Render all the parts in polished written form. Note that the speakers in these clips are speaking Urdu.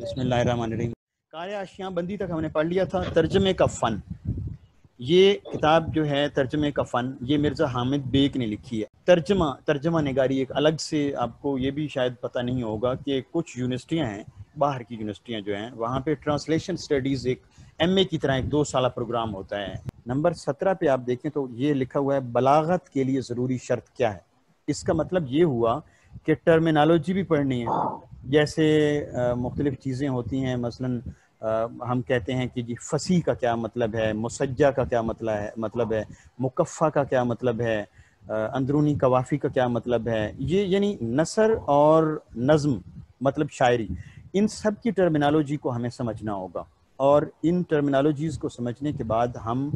بسم اللہ الرحمن الرحیم۔ قاریہ اشیاء بندی تک ہم نے پڑھ لیا تھا۔ ترجمے کا فن، یہ کتاب جو ہے ترجمے کا فن، یہ مرزا حامد بیگ نے لکھی ہے۔ ترجمہ نگاری ایک الگ سے، آپ کو یہ بھی شاید پتہ نہیں ہوگا کہ کچھ یونیورسٹیاں ہیں، باہر کی یونیورسٹیاں جو ہیں، وہاں پہ ٹرانسلیشن سٹڈیز ایک ایم اے کی طرح ایک 2 سالہ پروگرام ہوتا ہے۔ نمبر 17 پہ آپ دیکھیں تو یہ لکھا ہوا ہے بلاغت کے لیے ضروری شرط کیا ہے۔ اس کا مطلب یہ ہوا کہ ٹرمینالوجی بھی پڑھنی ہے، جیسے مختلف چیزیں ہوتی ہیں، مثلاً ہم کہتے ہیں کہ جی فصیح کا کیا مطلب ہے، مسجع کا کیا مطلب ہے، مکفہ کا کیا مطلب ہے، اندرونی قوافی کا کیا مطلب ہے، یہ یعنی نثر اور نظم مطلب شاعری، ان سب کی ٹرمینالوجی کو ہمیں سمجھنا ہوگا، اور ان ٹرمینالوجیز کو سمجھنے کے بعد ہم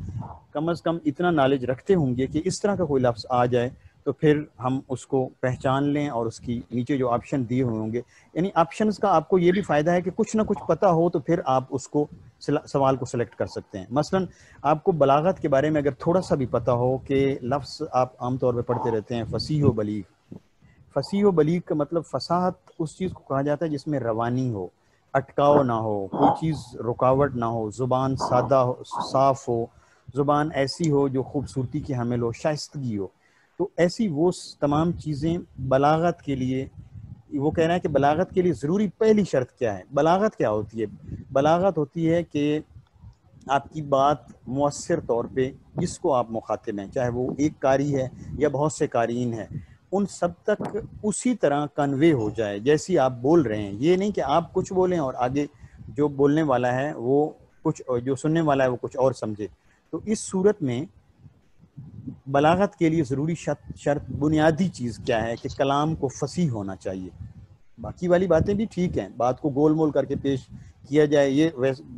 کم از کم اتنا نالج رکھتے ہوں گے کہ اس طرح کا کوئی لفظ آ جائے تو پھر ہم اس کو پہچان لیں، اور اس کی نیچے جو آپشن دیے ہوئے ہوں گے، یعنی آپشنز کا آپ کو یہ بھی فائدہ ہے کہ کچھ نہ کچھ پتہ ہو تو پھر آپ اس کو سوال کو سلیکٹ کر سکتے ہیں۔ مثلا آپ کو بلاغت کے بارے میں اگر تھوڑا سا بھی پتہ ہو کہ لفظ آپ عام طور پہ پڑھتے رہتے ہیں فصیح و بلیغ، فصیح و بلیغ کا مطلب فصاحت اس چیز کو کہا جاتا ہے جس میں روانی ہو، اٹکاؤ نہ ہو، کوئی چیز رکاوٹ نہ ہو، زبان سادہ ہو، صاف ہو، زبان ایسی ہو جو خوبصورتی کی حامل ہو، شائستگی ہو۔ تو ایسی وہ تمام چیزیں بلاغت کے لیے، وہ کہہ رہا ہے کہ بلاغت کے لیے ضروری پہلی شرط کیا ہے۔ بلاغت کیا ہوتی ہے؟ بلاغت ہوتی ہے کہ آپ کی بات مؤثر طور پہ جس کو آپ مخاطب ہیں، چاہے وہ ایک قاری ہے یا بہت سے قارئین ہیں، ان سب تک اسی طرح کنوے ہو جائے جیسی آپ بول رہے ہیں۔ یہ نہیں کہ آپ کچھ بولیں اور آگے جو بولنے والا ہے وہ کچھ، جو سننے والا ہے وہ کچھ اور سمجھے۔ تو اس صورت میں بلاغت کے لیے ضروری شرط بنیادی چیز کیا ہے کہ کلام کو فصیح ہونا چاہیے۔ باقی والی باتیں بھی ٹھیک ہیں، بات کو گول مول کر کے پیش کیا جائے، یہ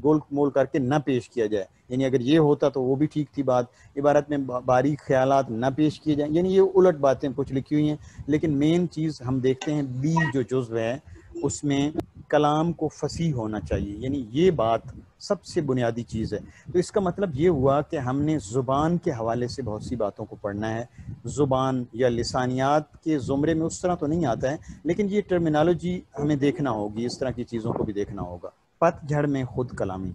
گول مول کر کے نہ پیش کیا جائے، یعنی اگر یہ ہوتا تو وہ بھی ٹھیک تھی بات، عبارت میں باریک خیالات نہ پیش کیے جائیں، یعنی یہ الٹ باتیں کچھ لکھی ہوئی ہیں۔ لیکن مین چیز ہم دیکھتے ہیں بی جو جزو ہے اس میں کلام کو فصیح ہونا چاہیے، یعنی یہ بات سب سے بنیادی چیز ہے۔ تو اس کا مطلب یہ ہوا کہ ہم نے زبان کے حوالے سے بہت سی باتوں کو پڑھنا ہے۔ زبان یا لسانیات کے زمرے میں اس طرح تو نہیں آتا ہے، لیکن یہ ٹرمینالوجی ہمیں دیکھنا ہوگی، اس طرح کی چیزوں کو بھی دیکھنا ہوگا۔ پت جھڑ میں خود کلامی۔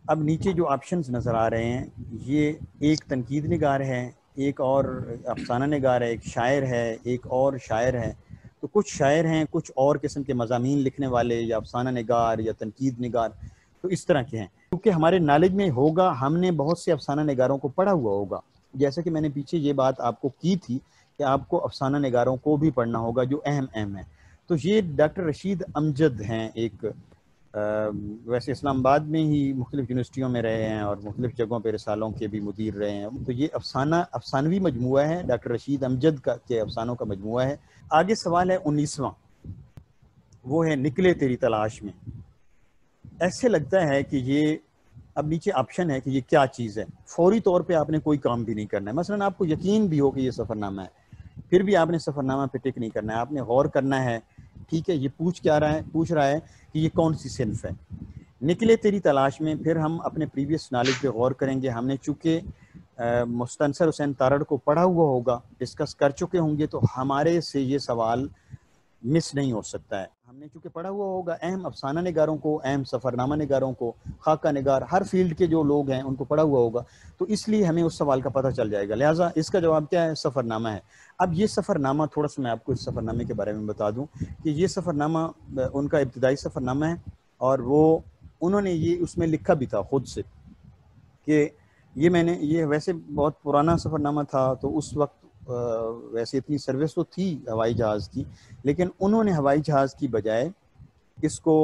اب نیچے جو آپشنز نظر آ رہے ہیں، یہ ایک تنقید نگار ہے، ایک اور افسانہ نگار ہے، ایک شاعر ہے، ایک اور شاعر ہے۔ تو کچھ شاعر ہیں، کچھ اور قسم کے مضامین لکھنے والے، یا افسانہ نگار یا تنقید نگار، تو اس طرح کے ہیں۔ کیونکہ ہمارے نالج میں ہوگا، ہم نے بہت سے افسانہ نگاروں کو پڑھا ہوا ہوگا، جیسے کہ میں نے پیچھے یہ بات آپ کو کی تھی کہ آپ کو افسانہ نگاروں کو بھی پڑھنا ہوگا جو اہم ہیں۔ تو یہ ڈاکٹر رشید امجد ہیں، ایک ویسے اسلام آباد میں ہی مختلف یونیورسٹیوں میں رہے ہیں اور مختلف جگہوں پہ رسالوں کے بھی مدیر رہے ہیں۔ تو یہ افسانوی مجموعہ ہے، ڈاکٹر رشید امجد کے افسانوں کا مجموعہ ہے۔ آگے سوال ہے 19واں، وہ ہے نکلے تیری تلاش میں۔ ایسے لگتا ہے کہ یہ، اب نیچے آپشن ہے کہ یہ کیا چیز ہے۔ فوری طور پہ آپ نے کوئی کام بھی نہیں کرنا ہے، مثلا آپ کو یقین بھی ہو کہ یہ سفر نامہ ہے، پھر بھی آپ نے سفر نامہ پہ ٹک نہیں کرنا ہے، آپ نے غور کرنا ہے، ٹھیک ہے یہ پوچھ رہا ہے کہ یہ کون سی صنف ہے۔ نکلے تیری تلاش میں، پھر ہم اپنے پریویس نالج پہ غور کریں گے۔ ہم نے چونکہ مستنصر حسین تارڑ کو پڑھا ہوا ہوگا، ڈسکس کر چکے ہوں گے، تو ہمارے سے یہ سوال مس نہیں ہو سکتا ہے۔ ہم نے چونکہ پڑھا ہوا ہوگا، اہم افسانہ نگاروں کو، اہم سفر نامہ نگاروں کو، خاکہ نگار، ہر فیلڈ کے جو لوگ ہیں ان کو پڑھا ہوا ہوگا، تو اس لیے ہمیں اس سوال کا پتہ چل جائے گا۔ لہٰذا اس کا جواب کیا ہے؟ سفر نامہ ہے۔ اب یہ سفر نامہ، تھوڑا سا میں آپ کو اس سفر نامے کے بارے میں بتا دوں کہ یہ سفر نامہ ان کا ابتدائی سفر نامہ ہے، اور وہ انہوں نے یہ اس میں لکھا بھی تھا خود سے کہ یہ ویسے بہت پرانا سفر نامہ تھا، تو اس وقت ویسے اتنی سروس تو تھی ہوائی جہاز کی، لیکن انہوں نے ہوائی جہاز کی بجائے اس کو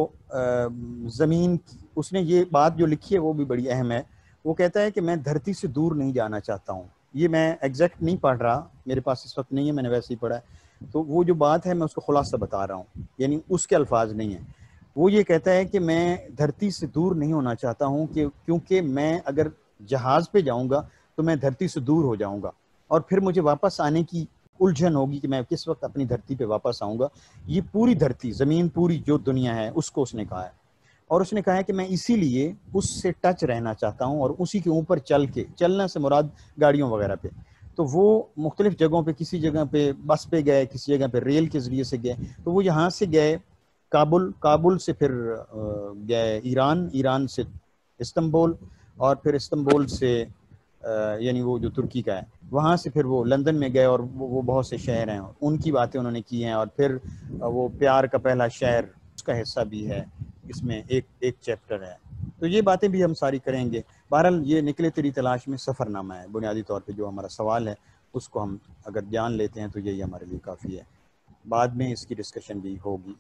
زمین، اس نے یہ بات جو لکھی ہے وہ بھی بڑی اہم ہے۔ وہ کہتا ہے کہ میں دھرتی سے دور نہیں جانا چاہتا ہوں۔ یہ میں ایگزیکٹ نہیں پڑھ رہا، میرے پاس اس وقت نہیں ہے، میں نے ویسے ہی پڑھا ہے، تو وہ جو بات ہے میں اس کو خلاصہ بتا رہا ہوں، یعنی اس کے الفاظ نہیں ہیں۔ وہ یہ کہتا ہے کہ میں دھرتی سے دور نہیں ہونا چاہتا ہوں، کیونکہ میں اگر جہاز پہ جاؤں گا تو میں دھرتی سے دور ہو جاؤں گا، اور پھر مجھے واپس آنے کی الجھن ہوگی کہ میں کس وقت اپنی دھرتی پہ واپس آؤں گا۔ یہ پوری دھرتی، زمین پوری جو دنیا ہے اس کو اس نے کہا ہے، اور اس نے کہا ہے کہ میں اسی لیے اس سے ٹچ رہنا چاہتا ہوں، اور اسی کے اوپر چلنا سے مراد گاڑیوں وغیرہ پہ۔ تو وہ مختلف جگہوں پہ، کسی جگہ پہ بس پہ گئے، کسی جگہ پہ ریل کے ذریعے سے گئے، تو وہ یہاں سے گئے کابل سے پھر گئے ایران سے استنبول، اور پھر استنبول سے یعنی وہ جو ترکی کا ہے وہاں سے پھر وہ لندن میں گئے، اور وہ بہت سے شہر ہیں ان کی باتیں انہوں نے کی ہیں، اور پھر وہ پیار کا پہلا شہر اس کا حصہ بھی ہے، اس میں ایک چیپٹر ہے، تو یہ باتیں بھی ہم ساری کریں گے۔ بہرحال یہ نکلے تیری تلاش میں سفر نامہ ہے، بنیادی طور پہ جو ہمارا سوال ہے اس کو ہم اگر جان لیتے ہیں تو یہی ہمارے لیے کافی ہے، بعد میں اس کی ڈسکشن بھی ہوگی۔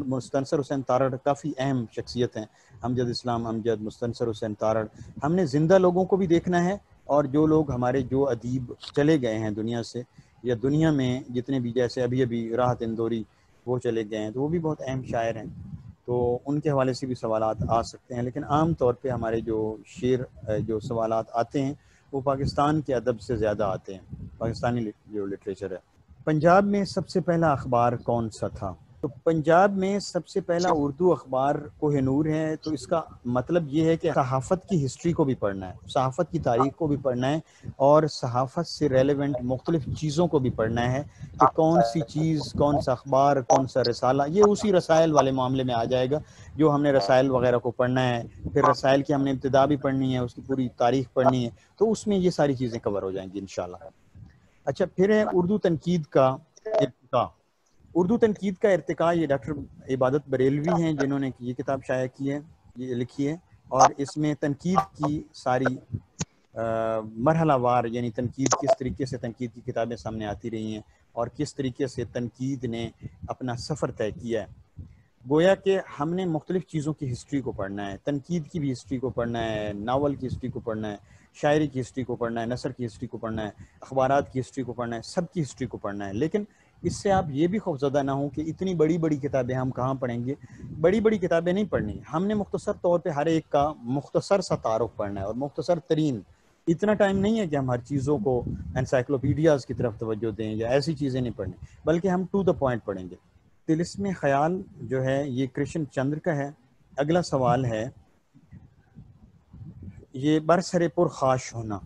مستنصر حسین تارڑ کافی اہم شخصیت ہیں، امجد اسلام امجد، مستنصر حسین تارڑ۔ ہم نے زندہ لوگوں کو بھی دیکھنا ہے، اور جو لوگ ہمارے جو ادیب چلے گئے ہیں دنیا سے، یا دنیا میں جتنے بھی، جیسے ابھی راحت اندوری وہ چلے گئے ہیں، تو وہ بھی بہت اہم شاعر ہیں، تو ان کے حوالے سے بھی سوالات آ سکتے ہیں، لیکن عام طور پہ ہمارے جو جو سوالات آتے ہیں وہ پاکستان کے ادب سے زیادہ آتے ہیں، پاکستانی جو لٹریچر ہے۔ پنجاب میں سب سے پہلا اخبار کون سا تھا؟ تو پنجاب میں سب سے پہلا اردو اخبار کوہ نور ہے، تو اس کا مطلب یہ ہے کہ صحافت کی ہسٹری کو بھی پڑھنا ہے، صحافت کی تاریخ کو بھی پڑھنا ہے، اور صحافت سے ریلیونٹ مختلف چیزوں کو بھی پڑھنا ہے کہ کون سی چیز، کون سا اخبار، کون سا رسالہ، یہ اسی رسائل والے معاملے میں آ جائے گا جو ہم نے رسائل وغیرہ کو پڑھنا ہے، پھر رسائل کی ہم نے ابتدا بھی پڑھنی ہے، اس کی پوری تاریخ پڑھنی ہے، تو اس میں یہ ساری چیزیں کور ہو جائیں گی انشاءاللہ۔ اچھا، پھر ہے اردو تنقید کا ارتقاء۔ اردو تنقید کا ارتقاء، یہ ڈاکٹر عبادت بریلوی ہیں جنہوں نے یہ کتاب شائع کی ہے، یہ لکھی ہے، اور اس میں تنقید کی ساری مرحلہ وار، یعنی تنقید کس طریقے سے، تنقید کی کتابیں سامنے آتی رہی ہیں اور کس طریقے سے تنقید نے اپنا سفر طے کیا ہے۔ گویا کہ ہم نے مختلف چیزوں کی ہسٹری کو پڑھنا ہے، تنقید کی بھی ہسٹری کو پڑھنا ہے، ناول کی ہسٹری کو پڑھنا ہے، شاعری کی ہسٹری کو پڑھنا ہے، نثر کی ہسٹری کو پڑھنا ہے، اخبارات کی ہسٹری کو پڑھنا ہے، سب کی ہسٹری کو پڑھنا ہے۔ لیکن اس سے آپ یہ بھی خوفزدہ نہ ہوں کہ اتنی بڑی بڑی کتابیں ہم کہاں پڑھیں گے، بڑی بڑی کتابیں نہیں پڑھنی، ہم نے مختصر طور پہ ہر ایک کا مختصر سا تعارف پڑھنا ہے، اور مختصر ترین، اتنا ٹائم نہیں ہے کہ ہم ہر چیزوں کو انسائکلوپیڈیاز کی طرف توجہ دیں یا ایسی چیزیں نہیں پڑھنی، بلکہ ہم ٹو دا پوائنٹ پڑھیں گے۔ طلسم خیال جو ہے یہ کرشن چندر کا ہے۔ اگلا سوال ہے، یہ برسر پرخاش ہونا،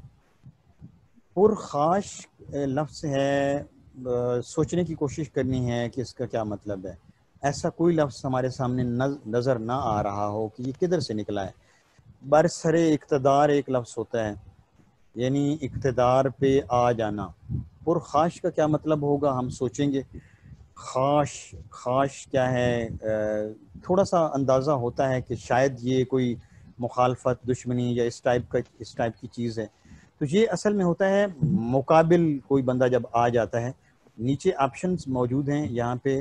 پرخاش لفظ ہے، سوچنے کی کوشش کرنی ہے کہ اس کا کیا مطلب ہے۔ ایسا کوئی لفظ ہمارے سامنے نظر نہ آ رہا ہو کہ یہ کدھر سے نکلا ہے۔ برسر اقتدار ایک لفظ ہوتا ہے، یعنی اقتدار پہ آ جانا۔ پرخاش کا کیا مطلب ہوگا ہم سوچیں گے۔ خاش کیا ہے، تھوڑا سا اندازہ ہوتا ہے کہ شاید یہ کوئی مخالفت، دشمنی یا اس ٹائپ کی چیز ہے، تو یہ اصل میں ہوتا ہے مقابل کوئی بندہ جب آ جاتا ہے۔ نیچے آپشنز موجود ہیں، یہاں پہ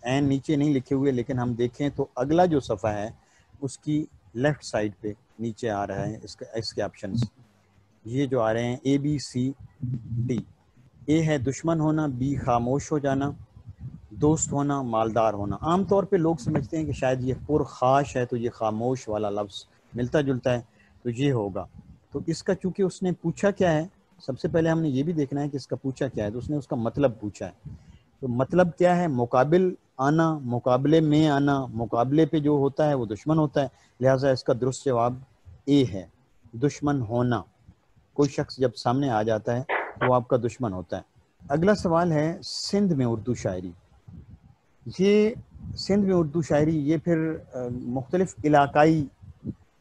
عین نیچے نہیں لکھے ہوئے، لیکن ہم دیکھیں تو اگلا جو صفحہ ہے اس کی لیفٹ سائڈ پہ نیچے آ رہا ہے اس کے آپشنز، یہ جو آ رہے ہیں اے بی سی ڈی۔ اے ہے دشمن ہونا، بی خاموش ہو جانا، دوست ہونا، مالدار ہونا۔ عام طور پہ لوگ سمجھتے ہیں کہ شاید یہ پرخاش ہے تو یہ خاموش والا لفظ ملتا جلتا ہے، تو یہ ہوگا۔ تو اس کا چونکہ اس نے پوچھا کیا ہے، سب سے پہلے ہم نے یہ بھی دیکھنا ہے کہ اس کا پوچھا کیا ہے، تو اس نے اس کا مطلب پوچھا ہے۔ تو مطلب کیا ہے؟ مقابل آنا، مقابلے میں آنا، مقابلے پہ جو ہوتا ہے وہ دشمن ہوتا ہے، لہٰذا اس کا درست جواب اے ہے، دشمن ہونا۔ کوئی شخص جب سامنے آ جاتا ہے تو وہ آپ کا دشمن ہوتا ہے۔ اگلا سوال ہے، سندھ میں اردو شاعری۔ یہ سندھ میں اردو شاعری، یہ پھر مختلف علاقائی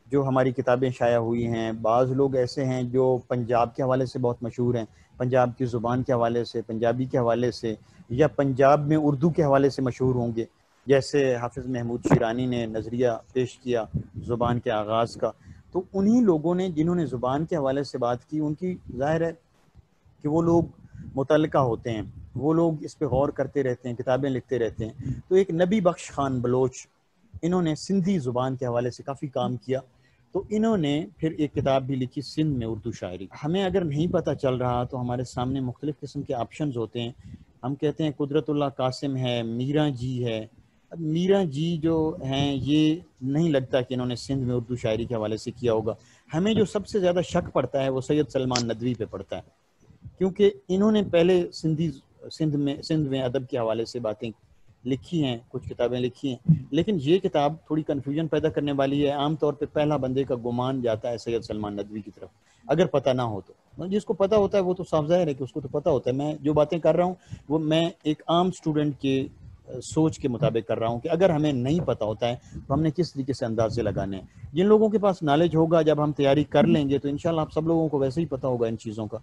جو ہماری کتابیں شائع ہوئی ہیں، بعض لوگ ایسے ہیں جو پنجاب کے حوالے سے بہت مشہور ہیں، پنجاب کی زبان کے حوالے سے، پنجابی کے حوالے سے، یا پنجاب میں اردو کے حوالے سے مشہور ہوں گے، جیسے حافظ محمود شیرانی نے نظریہ پیش کیا زبان کے آغاز کا۔ تو انہی لوگوں نے جنہوں نے زبان کے حوالے سے بات کی، ان کی ظاہر ہے کہ وہ لوگ متعلقہ ہوتے ہیں، وہ لوگ اس پہ غور کرتے رہتے ہیں، کتابیں لکھتے رہتے ہیں۔ تو ایک نبی بخش خان بلوچ، انہوں نے سندھی زبان کے حوالے سے کافی کام کیا، تو انہوں نے پھر ایک کتاب بھی لکھی، سندھ میں اردو شاعری۔ ہمیں اگر نہیں پتہ چل رہا تو ہمارے سامنے مختلف قسم کے آپشنز ہوتے ہیں، ہم کہتے ہیں قدرت اللہ قاسم ہے، میراں جی ہے۔ اب میراں جی جو ہیں یہ نہیں لگتا کہ انہوں نے سندھ میں اردو شاعری کے حوالے سے کیا ہوگا۔ ہمیں جو سب سے زیادہ شک پڑتا ہے وہ سید سلمان ندوی پہ پڑتا ہے، کیونکہ انہوں نے پہلے سندھ میں ادب کے حوالے سے باتیں لکھی ہیں، کچھ کتابیں لکھی ہیں، لیکن یہ کتاب تھوڑی کنفیوژن پیدا کرنے والی ہے۔ عام طور پہ پہلا بندے کا گمان جاتا ہے سید سلمان ندوی کی طرف، اگر پتہ نہ ہو تو۔ جس کو پتہ ہوتا ہے وہ تو صاف ظاہر ہے کہ اس کو تو پتہ ہوتا ہے۔ میں جو باتیں کر رہا ہوں وہ میں ایک عام اسٹوڈنٹ کے سوچ کے مطابق کر رہا ہوں کہ اگر ہمیں نہیں پتہ ہوتا ہے تو ہم نے کس طریقے سے اندازے لگانے ہیں. جن لوگوں کے پاس نالج ہوگا جب ہم تیاری کر لیں گے تو انشاءاللہ آپ سب لوگوں کو ویسے ہی پتہ ہوگا ان چیزوں کا.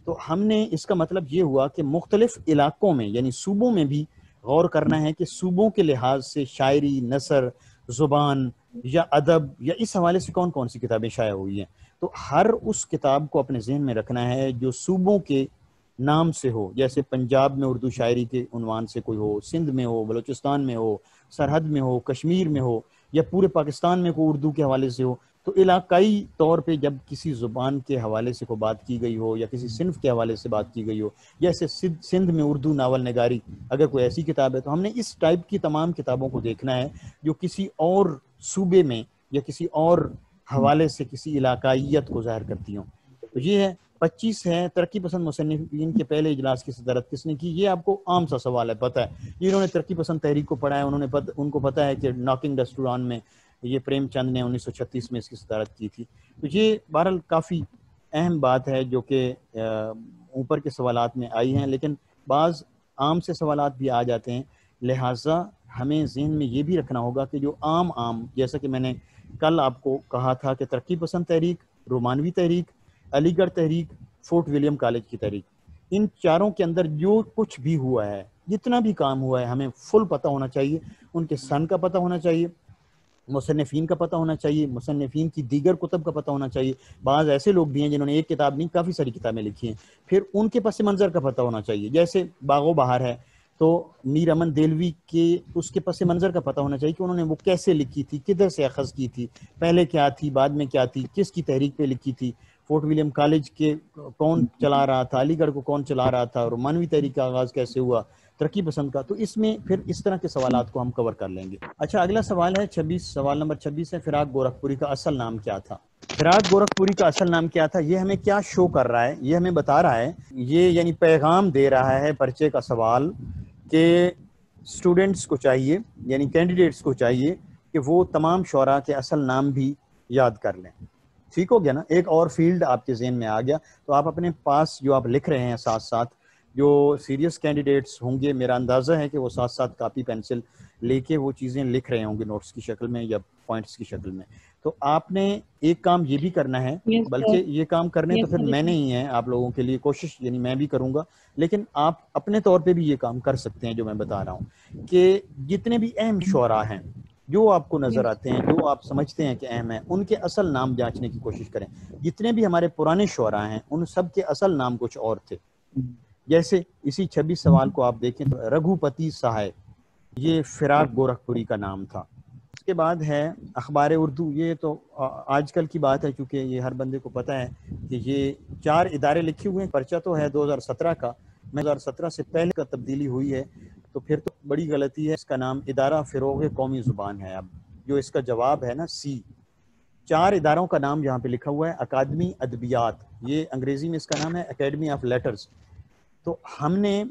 تو ہم نے اس کا مطلب یہ ہوا کہ مختلف علاقوں میں یعنی صوبوں میں بھی غور کرنا ہے کہ صوبوں کے لحاظ سے شاعری، نثر، زبان یا ادب یا اس حوالے سے کون کون سی کتابیں شائع ہوئی ہیں. تو ہر اس کتاب کو اپنے ذہن میں رکھنا ہے جو صوبوں کے نام سے ہو. جیسے پنجاب میں اردو شاعری کے عنوان سے کوئی ہو، سندھ میں ہو، بلوچستان میں ہو، سرحد میں ہو، کشمیر میں ہو، یا پورے پاکستان میں کوئی اردو کے حوالے سے ہو. تو علاقائی طور پہ جب کسی زبان کے حوالے سے کوئی بات کی گئی ہو یا کسی صنف کے حوالے سے بات کی گئی ہو، جیسے سندھ میں اردو ناول نگاری اگر کوئی ایسی کتاب ہے، تو ہم نے اس ٹائپ کی تمام کتابوں کو دیکھنا ہے جو کسی اور صوبے میں یا کسی اور حوالے سے کسی علاقائیت کو ظاہر کرتی ہوں. تو یہ ہے. 25 ہے ترقی پسند مصنفین کے پہلے اجلاس کی صدارت کس نے کی. یہ آپ کو عام سا سوال ہے، پتہ ہے. جنہوں نے ترقی پسند تحریک کو پڑھا ہے ان کو پتہ ہے کہ ناکنگ ریسٹوران میں یہ پریم چند نے 1936 میں اس کی صدارت کی تھی. تو یہ بہرحال کافی اہم بات ہے جو کہ اوپر کے سوالات میں آئی ہیں، لیکن بعض عام سے سوالات بھی آ جاتے ہیں. لہٰذا ہمیں ذہن میں یہ بھی رکھنا ہوگا کہ جو عام جیسا کہ میں نے کل آپ کو کہا تھا کہ ترقی پسند تحریک، رومانوی تحریک، علی گڑھ تحریک، فورٹ ولیم کالج کی تحریک، ان چاروں کے اندر جو کچھ بھی ہوا ہے، جتنا بھی کام ہوا ہے، ہمیں فل پتہ ہونا چاہیے. ان کے سن کا پتہ ہونا چاہیے، مصنفین کا پتہ ہونا چاہیے، مصنفین کی دیگر کتب کا پتہ ہونا چاہیے. بعض ایسے لوگ بھی ہیں جنہوں نے ایک کتاب نہیں کافی ساری کتابیں لکھی ہیں. پھر ان کے پس منظر کا پتہ ہونا چاہیے. جیسے باغ و بہار ہے تو میر امن دہلوی کے اس کے پس منظر کا پتہ ہونا چاہیے کہ انہوں نے وہ کیسے لکھی تھی، کدھر سے اخذ کی تھی، پہلے کیا تھی، بعد میں کیا تھی، کس کی تحریک پہ لکھی تھی. فورٹ ولیم کالج کے کون چلا رہا تھا، علی گڑھ کو کون چلا رہا تھا، رومانوی تحریک کا آغاز کیسے ہوا، ترقی پسند کا. تو اس میں پھر اس طرح کے سوالات کو ہم کور کر لیں گے. اچھا، اگلا سوال ہے 26، سوال نمبر 26 ہے، فراق گورکھپوری کا اصل نام کیا تھا. فراق گورکھپوری کا اصل نام کیا تھا؟ یہ ہمیں کیا شو کر رہا ہے، یہ ہمیں بتا رہا ہے، یہ یعنی پیغام دے رہا ہے پرچے کا سوال کہ اسٹوڈنٹس کو چاہیے یعنی کینڈیڈیٹس کو چاہیے کہ وہ تمام شعراء کے اصل نام بھی یاد کر لیں. ٹھیک ہو گیا نا؟ ایک اور فیلڈ آپ کے ذہن میں آ گیا. تو آپ اپنے پاس جو آپ لکھ رہے ہیں ساتھ ساتھ، جو سیریس کینڈیڈیٹس ہوں گے میرا اندازہ ہے کہ وہ ساتھ ساتھ کاپی پینسل لے کے وہ چیزیں لکھ رہے ہوں گے نوٹس کی شکل میں یا پوائنٹس کی شکل میں. تو آپ نے ایک کام یہ بھی کرنا ہے، بلکہ یہ کام کرنے تو پھر میں نے ہی ہیں آپ لوگوں کے لیے، کوشش یعنی میں بھی کروں گا، لیکن آپ اپنے طور پہ بھی یہ کام کر سکتے ہیں جو میں بتا رہا ہوں کہ جتنے بھی اہم شعراء ہیں جو آپ کو نظر آتے ہیں، جو آپ سمجھتے ہیں کہ اہم ہیں، ان کے اصل نام جانچنے کی کوشش کریں. جتنے بھی ہمارے پرانے شعراء ہیں ان سب کے اصل نام کچھ اور تھے. جیسے اسی 26 سوال کو آپ دیکھیں تو رگھوپتی سہائے، یہ فراق گورکھپوری کا نام تھا. اس کے بعد ہے اخبار اردو. یہ تو آج کل کی بات ہے کیونکہ یہ ہر بندے کو پتہ ہے کہ یہ 4 ادارے لکھے ہوئے ہیں. پرچہ تو ہے 2017 کا، 2017 سے پہلے کا تبدیلی ہوئی ہے تو پھر تو بڑی غلطی ہے. اس کا نام ادارہ فروغ قومی زبان ہے. اب جو اس کا جواب ہے نا سی، 4 اداروں کا نام یہاں پہ لکھا ہوا ہے. اکادمی ادبیات، یہ انگریزی میں اس کا نام ہے اکیڈمی آف لیٹرز. تو ہم نے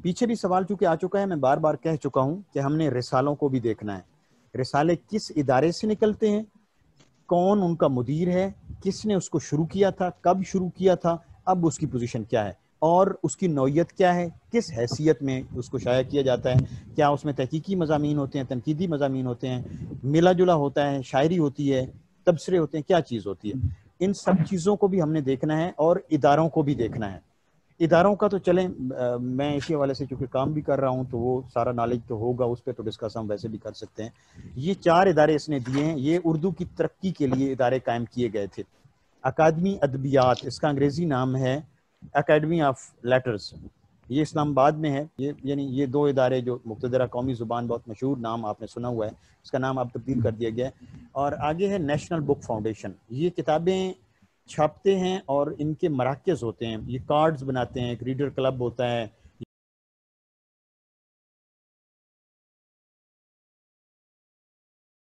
پیچھے بھی سوال چونکہ آ چکا ہے، میں بار بار کہہ چکا ہوں کہ ہم نے رسالوں کو بھی دیکھنا ہے. رسالے کس ادارے سے نکلتے ہیں، کون ان کا مدیر ہے، کس نے اس کو شروع کیا تھا، کب شروع کیا تھا، اب اس کی پوزیشن کیا ہے، اور اس کی نوعیت کیا ہے، کس حیثیت میں اس کو شائع کیا جاتا ہے. کیا اس میں تحقیقی مضامین ہوتے ہیں، تنقیدی مضامین ہوتے ہیں، ملا جلا ہوتا ہے، شاعری ہوتی ہے، تبصرے ہوتے ہیں، کیا چیز ہوتی ہے. ان سب چیزوں کو بھی ہم نے دیکھنا ہے اور اداروں کو بھی دیکھنا ہے. اداروں کا تو چلیں میں اسی حوالے سے چونکہ کام بھی کر رہا ہوں تو وہ سارا نالج تو ہوگا، اس پہ تو ڈسکس ہم ویسے بھی کر سکتے ہیں. یہ 4 ادارے اس نے دیے ہیں، یہ اردو کی ترقی کے لیے ادارے قائم کیے گئے تھے. اکادمی ادبیات، اس کا انگریزی نام ہے اکیڈمی آف لیٹرز، یہ اسلام آباد میں ہے. یہ یعنی یہ 2 ادارے جو مقتدرہ قومی زبان، بہت مشہور نام آپ نے سنا ہوا ہے، اس کا نام اب تبدیل کر دیا گیا ہے. اور آگے ہے نیشنل بک فاؤنڈیشن. یہ کتابیں چھاپتے ہیں اور ان کے مراکز ہوتے ہیں، یہ کارڈز بناتے ہیں، ایک ریڈر کلب ہوتا ہے،